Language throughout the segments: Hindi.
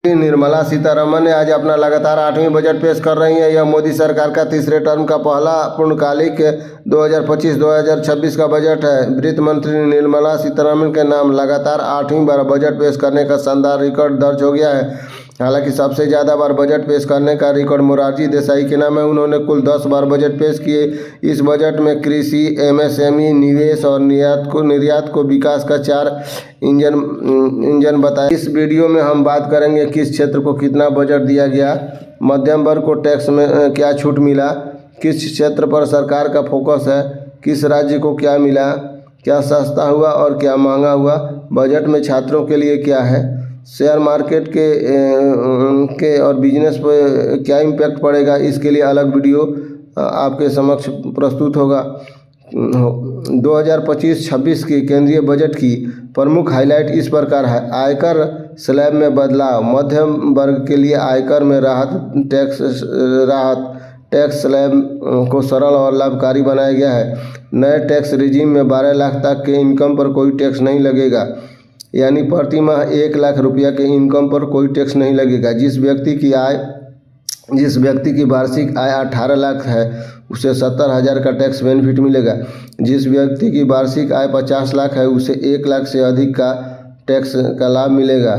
निर्मला सीतारमण ने आज अपना लगातार 8वीं बजट पेश कर रही हैं। यह मोदी सरकार का तीसरे टर्म का पहला पूर्णकालिक 2025-2026 का बजट है। वित्त मंत्री निर्मला सीतारमण के नाम लगातार 8वीं बार बजट पेश करने का शानदार रिकॉर्ड दर्ज हो गया है। हालांकि सबसे ज़्यादा बार बजट पेश करने का रिकॉर्ड मोरारजी देसाई के नाम है। उन्होंने कुल 10 बार बजट पेश किए। इस बजट में कृषि, एमएसएमई, निवेश और निर्यात को विकास का 4 इंजन बताया। इस वीडियो में हम बात करेंगे किस क्षेत्र को कितना बजट दिया गया, मध्यम वर्ग को टैक्स में क्या छूट मिला, किस क्षेत्र पर सरकार का फोकस है, किस राज्य को क्या मिला, क्या सस्ता हुआ और क्या महंगा हुआ, बजट में छात्रों के लिए क्या है, शेयर मार्केट के और बिजनेस पर क्या इम्पैक्ट पड़ेगा। इसके लिए अलग वीडियो आपके समक्ष प्रस्तुत होगा। 2025-26 की केंद्रीय बजट की प्रमुख हाईलाइट इस प्रकार है। आयकर स्लैब में बदलाव, मध्यम वर्ग के लिए आयकर में टैक्स स्लैब को सरल और लाभकारी बनाया गया है। नए टैक्स रिजीम में 12 लाख तक के इनकम पर कोई टैक्स नहीं लगेगा, यानी प्रति माह 1 लाख रुपया के इनकम पर कोई टैक्स नहीं लगेगा। जिस व्यक्ति की वार्षिक आय 18 लाख है उसे 70,000 का टैक्स बेनिफिट मिलेगा। जिस व्यक्ति की वार्षिक आय 50 लाख है उसे 1 लाख से अधिक का टैक्स का लाभ मिलेगा।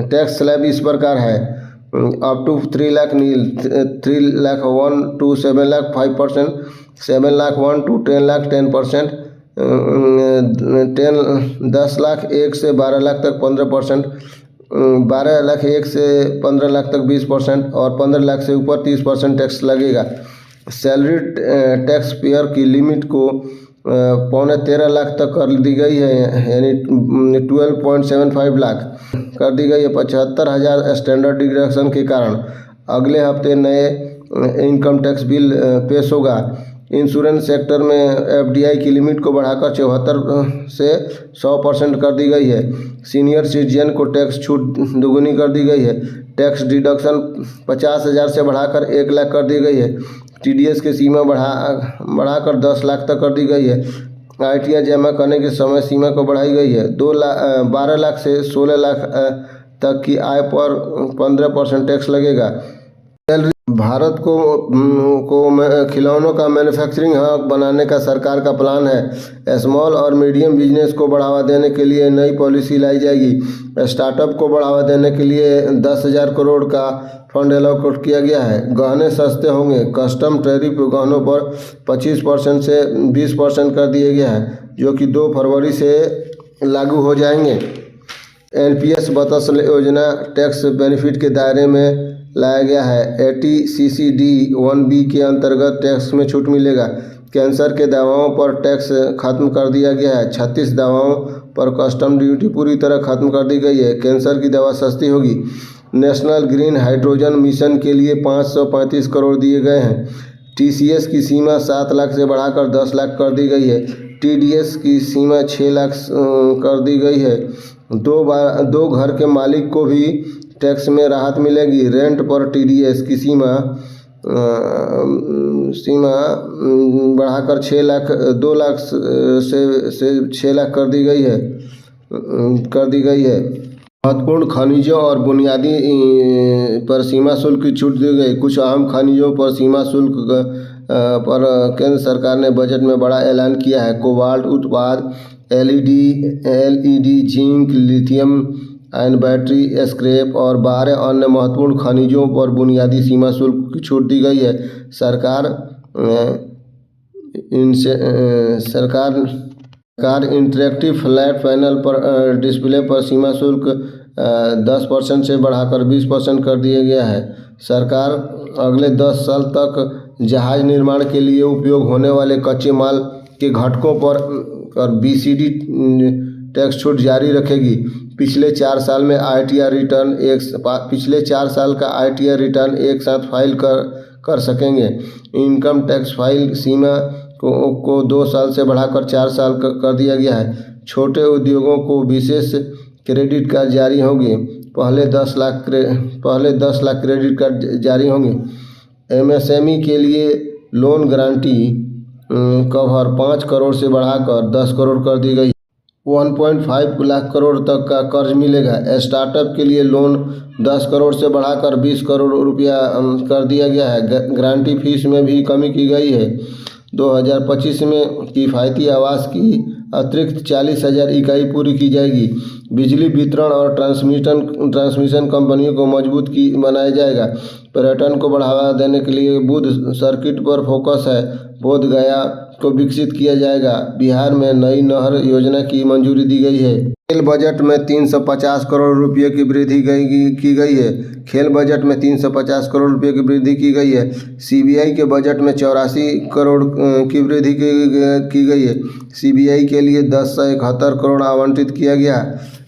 टैक्स स्लैब इस प्रकार है। Up to 3 lakh 1 to 7 lakh 5%, 7 lakh 1 to 10 lakh 10%, 10 lakh 1 से 12 लाख तक 15%, 12 लाख 1 से 15 लाख तक 20% और 15 लाख से ऊपर 30% टैक्स लगेगा। सैलरी टैक्स पेयर की लिमिट को 13.25 लाख तक कर दी गई है, यानी 12.75 लाख कर दी गई है। 75,000 स्टैंडर्ड डिडक्शन के कारण अगले हफ्ते नए इनकम टैक्स बिल पेश होगा। इंश्योरेंस सेक्टर में एफडीआई की लिमिट को बढ़ाकर 74 से 100% कर दी गई है। सीनियर सिटीजन को टैक्स छूट दोगुनी कर दी गई है। टैक्स डिडक्शन 50,000 से बढ़ाकर 1 लाख कर दी गई है। टीडीएस की सीमा बढ़ाकर 10 लाख तक कर दी गई है। आईटीआर जमा करने की समय सीमा को बढ़ाई गई है। 12 लाख से 16 लाख तक की आय पर 15% टैक्स लगेगा। भारत को खिलौनों का मैन्युफैक्चरिंग हब बनाने का सरकार का प्लान है। स्मॉल और मीडियम बिजनेस को बढ़ावा देने के लिए नई पॉलिसी लाई जाएगी। स्टार्टअप को बढ़ावा देने के लिए 10,000 करोड़ का फंड एलोकेट किया गया है। गहने सस्ते होंगे। कस्टम टैरिफ गहनों पर 25% से 20% कर दिया गया है, जो कि 2 फरवरी से लागू हो जाएंगे। एनपीएस बचत योजना टैक्स बेनिफिट के दायरे में लाया गया है। 80CCD 1B के अंतर्गत टैक्स में छूट मिलेगा। कैंसर के दवाओं पर टैक्स खत्म कर दिया गया है। 36 दवाओं पर कस्टम ड्यूटी पूरी तरह खत्म कर दी गई है। कैंसर की दवा सस्ती होगी। नेशनल ग्रीन हाइड्रोजन मिशन के लिए 535 करोड़ दिए गए हैं। टीसीएस की सीमा 7 लाख से बढ़ाकर 10 लाख कर दी गई है। टीडीएस की सीमा 6 लाख कर दी गई है। 2 घर के मालिक को भी टैक्स में राहत मिलेगी। रेंट पर टीडीएस की सीमा बढ़ाकर 2 लाख से 6 लाख कर दी गई है। महत्वपूर्ण खनिजों और बुनियादी पर सीमा शुल्क की छूट दी गई। कुछ अहम खनिजों पर सीमा शुल्क पर केंद्र सरकार ने बजट में बड़ा ऐलान किया है। कोबाल्ट उत्पाद, LED, zinc, lithium ion battery, scrap और 12 अन्य महत्वपूर्ण खनिजों पर बुनियादी सीमा शुल्क की छूट दी गई है। सरकार इंटरेक्टिव फ्लैट पैनल पर डिस्प्ले पर सीमा शुल्क 10% से बढ़ाकर 20% कर दिया गया है। सरकार अगले 10 साल तक जहाज निर्माण के लिए उपयोग होने वाले कच्चे माल के घटकों पर बीसीडी टैक्स छूट जारी रखेगी। पिछले 4 साल में पिछले 4 साल का आईटीआर रिटर्न एक साथ फाइल कर सकेंगे। इनकम टैक्स फाइल सीमा को 2 साल से बढ़ाकर 4 साल कर दिया गया है। छोटे उद्योगों को विशेष क्रेडिट कार्ड जारी होंगे। पहले 10 लाख क्रेडिट कार्ड जारी होंगे। एमएसएमई के लिए लोन गारंटी कवर 5 करोड़ से बढ़ाकर 10 करोड़ कर दी गई। 1.5 लाख करोड़ तक का कर्ज मिलेगा। स्टार्टअप के लिए लोन 10 करोड़ से बढ़ाकर 20 करोड़ रुपया कर दिया गया है। गारंटी फीस में भी कमी की गई है। 2025 में किफ़ायती आवास की अतिरिक्त 40,000 इकाई पूरी की जाएगी। बिजली वितरण और ट्रांसमिशन कंपनियों को मजबूत बनाया जाएगा। पर्यटन को बढ़ावा देने के लिए बुद्ध सर्किट पर फोकस है। बोध गया को विकसित किया जाएगा। बिहार में नई नहर योजना की मंजूरी दी गई है। खेल बजट में 350 करोड़ रुपये की वृद्धि की गई है। खेल बजट में 350 करोड़ रुपये की वृद्धि की गई है। सीबीआई के बजट में 84 करोड़ की वृद्धि की गई है। सीबीआई के लिए 1071 करोड़ आवंटित किया गया।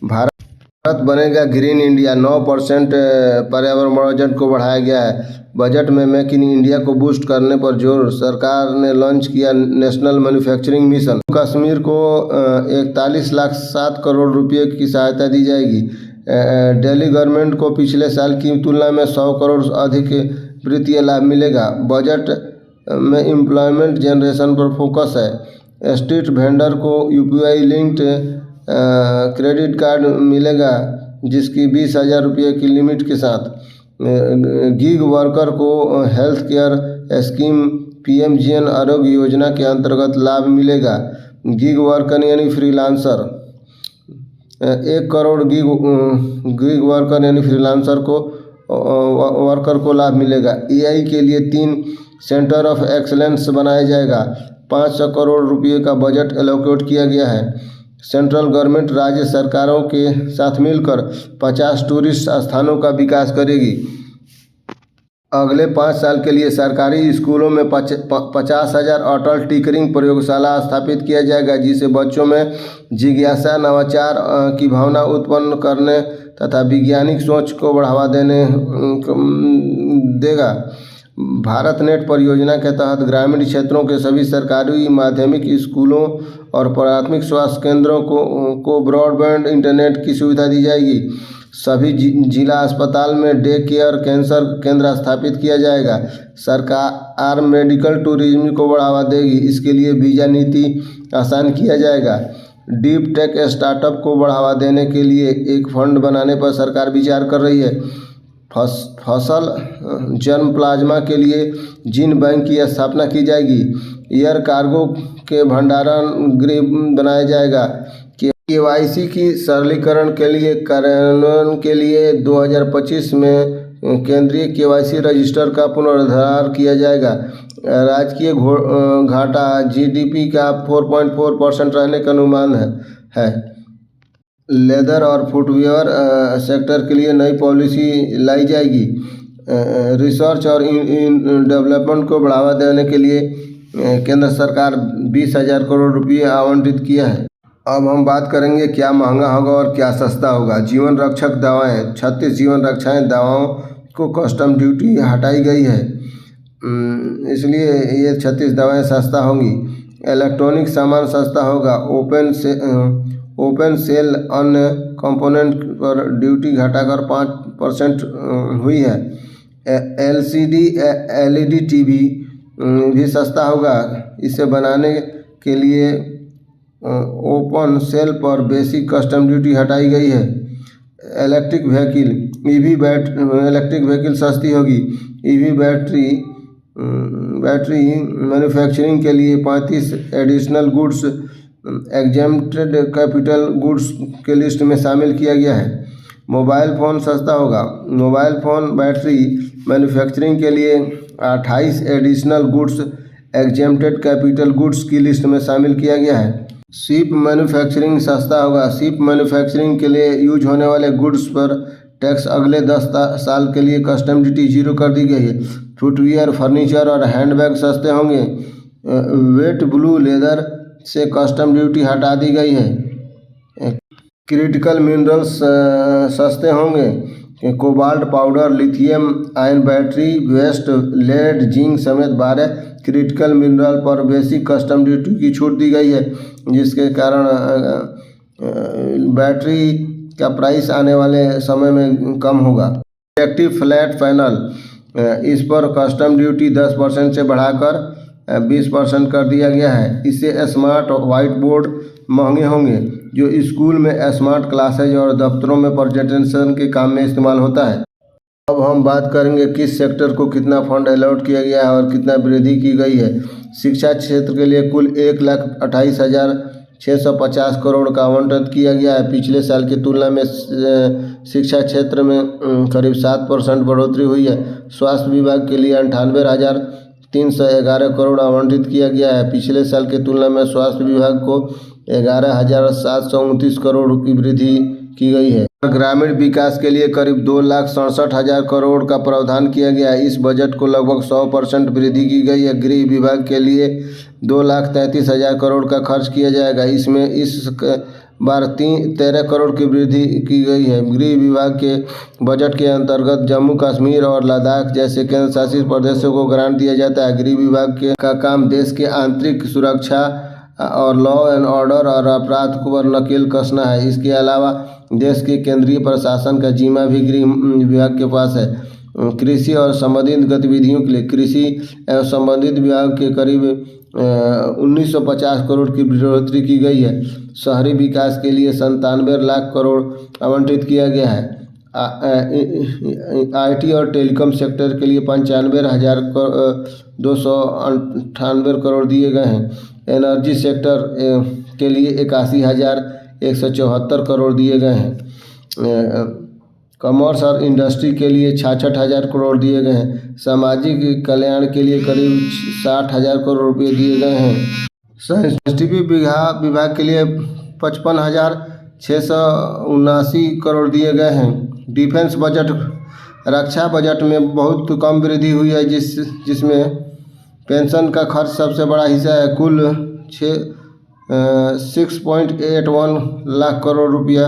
भारत बनेगा ग्रीन इंडिया। 9% पर्यावरण बजट को बढ़ाया गया है। बजट में मेक इन इंडिया को बूस्ट करने पर जोर। सरकार ने लॉन्च किया नेशनल मैन्युफैक्चरिंग मिशन। कश्मीर को 41,07 करोड़ रुपये की सहायता दी जाएगी। दिल्ली गवर्नमेंट को पिछले साल की तुलना में 100 करोड़ अधिक वित्तीय लाभ मिलेगा। बजट में एम्प्लॉयमेंट जनरेशन पर फोकस है। स्ट्रीट वेंडर को यूपीआई लिंक्ड क्रेडिट कार्ड मिलेगा, जिसकी 20,000 रुपये की लिमिट के साथ। गिग वर्कर को health care scheme पीएमजीएन Arogya Yojana के अंतर्गत लाभ मिलेगा। गिग वर्कर यानी फ्रीलांसर 1 करोड़ गिग वर्कर यानी फ्रीलांसर को लाभ मिलेगा। एआई के लिए 3 सेंटर ऑफ एक्सलेंस बनाया जाएगा। 500 करोड़ रुपये का बजट एलोकेट किया गया है। सेंट्रल गवर्नमेंट राज्य सरकारों के साथ मिलकर 50 टूरिस्ट स्थानों का विकास करेगी। अगले 5 साल के लिए सरकारी स्कूलों में 50,000 अटल टिंकरिंग प्रयोगशाला स्थापित किया जाएगा, जिससे बच्चों में जिज्ञासा, नवाचार की भावना उत्पन्न करने तथा वैज्ञानिक सोच को बढ़ावा देगा। भारत नेट परियोजना के तहत ग्रामीण क्षेत्रों के सभी सरकारी माध्यमिक स्कूलों और प्राथमिक स्वास्थ्य केंद्रों को ब्रॉडबैंड इंटरनेट की सुविधा दी जाएगी। सभी जिला अस्पताल में डे केयर कैंसर केंद्र स्थापित किया जाएगा। सरकार मेडिकल टूरिज्म को बढ़ावा देगी। इसके लिए वीजा नीति आसान किया जाएगा। डीप टेक स्टार्टअप को बढ़ावा देने के लिए एक फंड बनाने पर सरकार विचार कर रही है। फसल जन्म प्लाज्मा के लिए जीन बैंक की स्थापना की जाएगी। एयर कार्गो के भंडारण गृह बनाया जाएगा। केवाईसी की सरलीकरण कार्यान्वयन के लिए 2025 में केंद्रीय केवाईसी रजिस्टर का पुनरुद्धार किया जाएगा। राजकीय घाटा जीडीपी का 4.4% रहने का अनुमान है। लेदर और फुटवियर सेक्टर के लिए नई पॉलिसी लाई जाएगी। रिसर्च और डेवलपमेंट को बढ़ावा देने के लिए केंद्र सरकार 20,000 करोड़ रुपये आवंटित किया है। अब हम बात करेंगे क्या महंगा होगा और क्या सस्ता होगा। जीवन रक्षक दवाएं। 36 जीवन रक्षाएं दवाओं को कस्टम ड्यूटी हटाई गई है, इसलिए ये 36 दवाएं सस्ता होंगी। इलेक्ट्रॉनिक सामान सस्ता होगा। ओपन सेल अन्य कंपोनेंट पर ड्यूटी घटाकर 5% हुई है। एलसीडी एलईडी टीवी भी सस्ता होगा। इसे बनाने के लिए ओपन सेल पर बेसिक कस्टम ड्यूटी हटाई गई है। इलेक्ट्रिक व्हीकल सस्ती होगी। ईवी बैटरी मैन्युफैक्चरिंग के लिए 35 additional goods exempted capital goods के लिस्ट में शामिल किया गया है। मोबाइल फ़ोन सस्ता होगा। मोबाइल फ़ोन बैटरी मैन्युफैक्चरिंग के लिए 28 additional goods exempted capital goods की लिस्ट में शामिल किया गया है। शिप मैन्युफैक्चरिंग सस्ता होगा। शिप मैन्युफैक्चरिंग के लिए यूज होने वाले गुड्स पर टैक्स अगले 10 साल के लिए कस्टम ड्यूटी 0 कर दी गई है। फुटवियर, फर्नीचर और हैंडबैग सस्ते होंगे। वेट ब्लू लेदर से कस्टम ड्यूटी हटा दी गई है। क्रिटिकल मिनरल्स सस्ते होंगे। Cobalt powder, lithium ion battery waste, lead, zinc समेत 12 क्रिटिकल मिनरल पर बेसिक कस्टम ड्यूटी की छूट दी गई है, जिसके कारण बैटरी का प्राइस आने वाले समय में कम होगा। इलेक्ट्रिक फ्लैट पैनल, इस पर कस्टम ड्यूटी 10% से बढ़ाकर 20% कर दिया गया है। इससे स्मार्ट व्हाइट बोर्ड महंगे होंगे। जो स्कूल में स्मार्ट क्लासेज और दफ्तरों में प्रेजेंटेशन के काम में इस्तेमाल होता है। अब हम बात करेंगे किस सेक्टर को कितना फंड अलॉट किया गया है और कितना वृद्धि की गई है। शिक्षा क्षेत्र के लिए कुल 1,28,650 करोड़ का आवंटन किया गया है। पिछले साल की तुलना में शिक्षा क्षेत्र में करीब 7% बढ़ोतरी हुई है। स्वास्थ्य विभाग के लिए 98,311 करोड़ आवंटित किया गया है। पिछले साल की तुलना में स्वास्थ्य विभाग को 11,729 करोड़ की वृद्धि की गई है। ग्रामीण विकास के लिए करीब 2,67,000 करोड़ का प्रावधान किया गया है। इस बजट को लगभग 100% वृद्धि की गई है। गृह विभाग के लिए 2,33,000 करोड़ का खर्च किया जाएगा। इसमें इस बार 13 करोड़ की वृद्धि की गई है। गृह विभाग के बजट के अंतर्गत जम्मू कश्मीर और लद्दाख जैसे केंद्र शासित प्रदेशों को ग्रांट दिया जाता है। गृह विभाग का काम देश के आंतरिक सुरक्षा और लॉ एंड ऑर्डर और अपराध पर नकेल कसना है। इसके अलावा देश के केंद्रीय प्रशासन का जिम्मा भी गृह विभाग के पास है। कृषि और संबंधित गतिविधियों के लिए कृषि एवं संबंधित विभाग के करीब 1,950 करोड़ की बढ़ोतरी की गई है। शहरी विकास के लिए 97 लाख करोड़ आवंटित किया गया है। IT और टेलीकॉम सेक्टर के लिए 95,298 करोड़ दिए गए हैं। एनर्जी सेक्टर के लिए 81,174 करोड़ दिए गए हैं। कॉमर्स और इंडस्ट्री के लिए 66,000 करोड़ दिए गए हैं। सामाजिक कल्याण के लिए करीब 60,000 करोड़ रुपये दिए गए हैं। साइंटिफिक विभाग के लिए 55,679 करोड़ दिए गए हैं। डिफेंस बजट रक्षा बजट में बहुत कम वृद्धि हुई है, जिसमें पेंशन का खर्च सबसे बड़ा हिस्सा है। कुल 6.81 लाख करोड़ रुपया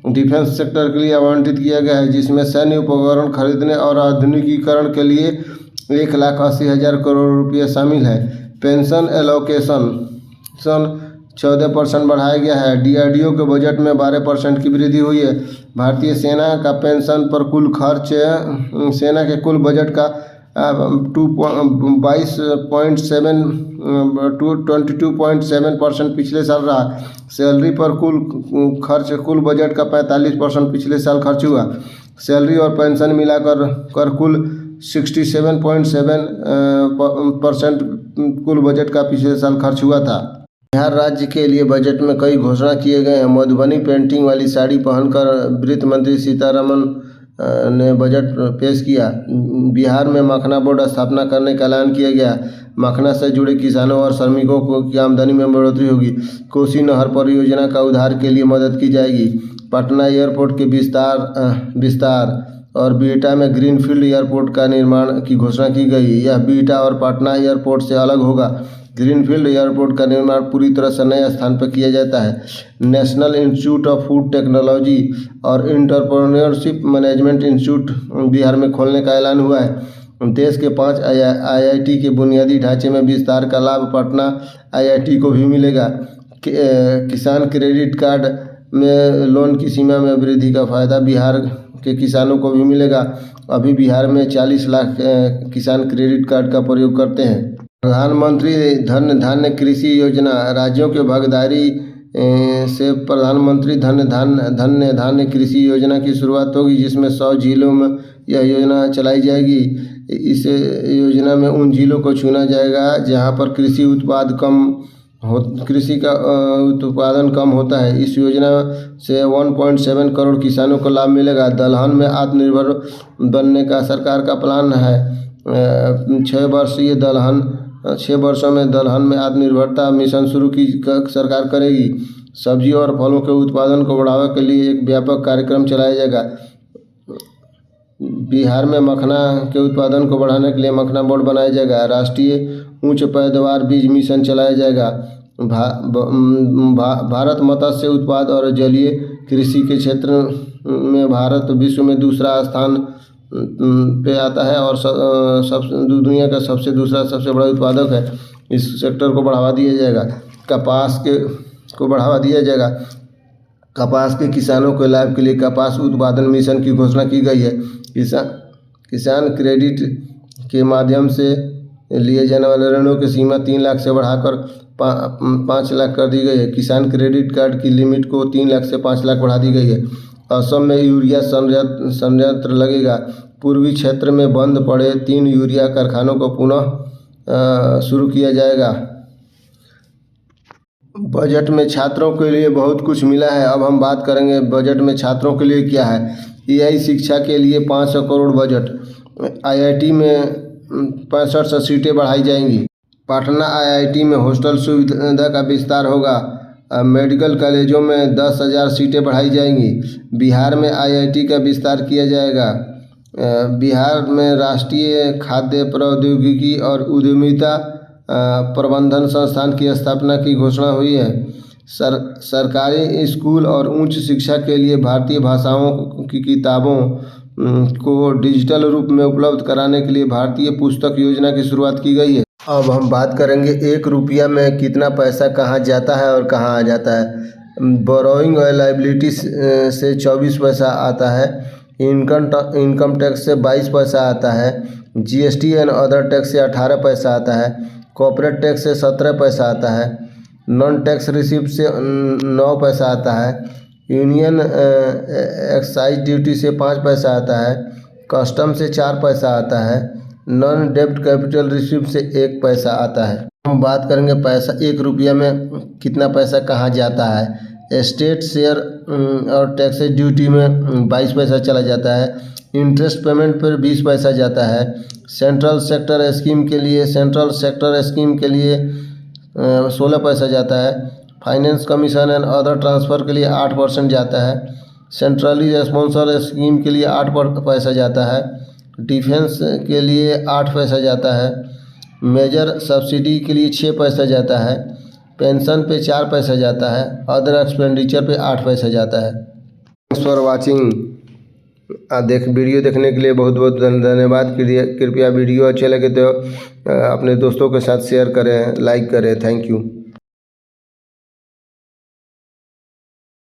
डिफेंस सेक्टर के लिए आवंटित किया गया है, जिसमें सैन्य उपकरण खरीदने और आधुनिकीकरण के लिए 1,80,000 करोड़ रुपये शामिल है। पेंशन एलोकेशन 14% बढ़ाया गया है। DRDO के बजट में 12% की वृद्धि हुई है। भारतीय सेना का पेंशन पर कुल खर्च सेना के कुल बजट का 22.7% पिछले साल रहा। सैलरी पर कुल बजट का 45% पिछले साल खर्च हुआ। सैलरी और पेंशन मिलाकर कुल 67.7% कुल बजट का पिछले साल खर्च हुआ था। बिहार राज्य के लिए बजट में कई घोषणा किए गए हैं। मधुबनी पेंटिंग वाली साड़ी पहनकर वित्त मंत्री सीतारमण ने बजट पेश किया। बिहार में मखना बोर्ड स्थापना करने का ऐलान किया गया। मखना से जुड़े किसानों और श्रमिकों की आमदनी में बढ़ोतरी होगी। कोसी नहर परियोजना का उद्धार के लिए मदद की जाएगी। पटना एयरपोर्ट के विस्तार और बिहटा में ग्रीनफील्ड एयरपोर्ट का निर्माण की घोषणा की गई। यह बिहटा और पटना एयरपोर्ट से अलग होगा। ग्रीनफील्ड एयरपोर्ट का निर्माण पूरी तरह से नए स्थान पर किया जाता है। National institute of food technology और एंटरप्रेन्योरशिप मैनेजमेंट इंस्टीट्यूट बिहार में खोलने का ऐलान हुआ है। देश के 5 IIT के बुनियादी ढांचे में विस्तार का लाभ पटना IIT को भी मिलेगा। किसान क्रेडिट कार्ड में लोन की सीमा में वृद्धि का फायदा बिहार के किसानों को भी मिलेगा। अभी बिहार में 40 लाख किसान क्रेडिट कार्ड का प्रयोग करते हैं। प्रधानमंत्री धन धान्य कृषि योजना राज्यों के भागीदारी से प्रधानमंत्री धन्य धान्य कृषि योजना की शुरुआत होगी, जिसमें 100 जिलों में यह योजना चलाई जाएगी। इस योजना में उन जिलों को चुना जाएगा जहां पर कृषि का उत्पादन कम होता है। इस योजना से 1.7 करोड़ किसानों को लाभ मिलेगा। दलहन में आत्मनिर्भर बनने का सरकार का प्लान है। 6 वर्षों में दलहन में आत्मनिर्भरता मिशन शुरू की सरकार करेगी। सब्जी और फलों के उत्पादन को बढ़ावा के लिए एक व्यापक कार्यक्रम चलाया जाएगा। बिहार में मखना के उत्पादन को बढ़ाने के लिए मखना बोर्ड बनाया जाएगा। राष्ट्रीय उच्च पैदावार बीज मिशन चलाया जाएगा। भारत मत्स्य उत्पाद और जलीय कृषि के क्षेत्र में भारत विश्व में दूसरा स्थान पे आता है और दुनिया का सबसे बड़ा उत्पादक है। इस सेक्टर को बढ़ावा दिया जाएगा। कपास को बढ़ावा दिया जाएगा। कपास के किसानों के लाभ के लिए कपास उत्पादन मिशन की घोषणा की गई है। किसान क्रेडिट के माध्यम से लिए जाने वाले ऋणों की सीमा 3 लाख से बढ़ाकर 5 लाख कर दी गई है। किसान क्रेडिट कार्ड की लिमिट को 3 लाख से 5 लाख बढ़ा दी गई है। असम में यूरिया संयंत्र लगेगा। पूर्वी क्षेत्र में बंद पड़े 3 यूरिया कारखानों को पुनः शुरू किया जाएगा। बजट में छात्रों के लिए बहुत कुछ मिला है। अब हम बात करेंगे बजट में छात्रों के लिए क्या है। एआई शिक्षा के लिए 500 करोड़ बजट। आईआईटी में 65 सीटें बढ़ाई जाएंगी। पटना आईआईटी में हॉस्टल सुविधा का विस्तार होगा। मेडिकल कॉलेजों में 10,000 सीटें बढ़ाई जाएंगी। बिहार में आईआईटी का विस्तार किया जाएगा। बिहार में राष्ट्रीय खाद्य प्रौद्योगिकी और उद्यमिता प्रबंधन संस्थान की स्थापना की घोषणा हुई है। सरकारी स्कूल और उच्च शिक्षा के लिए भारतीय भाषाओं की किताबों को डिजिटल रूप में उपलब्ध कराने के लिए भारतीय पुस्तक योजना की शुरुआत की गई है। अब हम बात करेंगे 1 रुपया में कितना पैसा कहाँ जाता है और कहाँ आ जाता है। बोरोइंग और लाइबिलिटी से 24 पैसा आता है। इनकम टैक्स से 22 पैसा आता है। जीएसटी एंड अदर टैक्स से 18 पैसा आता है। कॉर्पोरेट टैक्स से 17 पैसा आता है। नॉन टैक्स रिसिप्ट से 9 पैसा आता है। यूनियन एक्साइज ड्यूटी से 5 पैसा आता है। कस्टम से 4 पैसा आता है। नॉन डेब्ट कैपिटल रिसिप्ट से 1 पैसा आता है। हम बात करेंगे पैसा 1 रुपया में कितना पैसा कहाँ जाता है। स्टेट शेयर और टैक्स ड्यूटी में 22 पैसा चला जाता है। इंटरेस्ट पेमेंट पर 20 पैसा जाता है। सेंट्रल सेक्टर स्कीम के लिए 16 पैसा जाता है। Finance commission and other transfer के लिए 8% जाता है। सेंट्रली स्पॉन्सर स्कीम के लिए 8 पैसा जाता है। डिफेंस के लिए 8 पैसा जाता है। मेजर सब्सिडी के लिए 6 पैसा जाता है। पेंशन पे 4 पैसा जाता है। अदर एक्सपेंडिचर पे 8 पैसा जाता है। Thanks for watching. वीडियो देखने के लिए बहुत बहुत धन्यवाद। कृपया वीडियो अच्छे लगे तो अपने दोस्तों के साथ शेयर करें, लाइक करें। Thank you.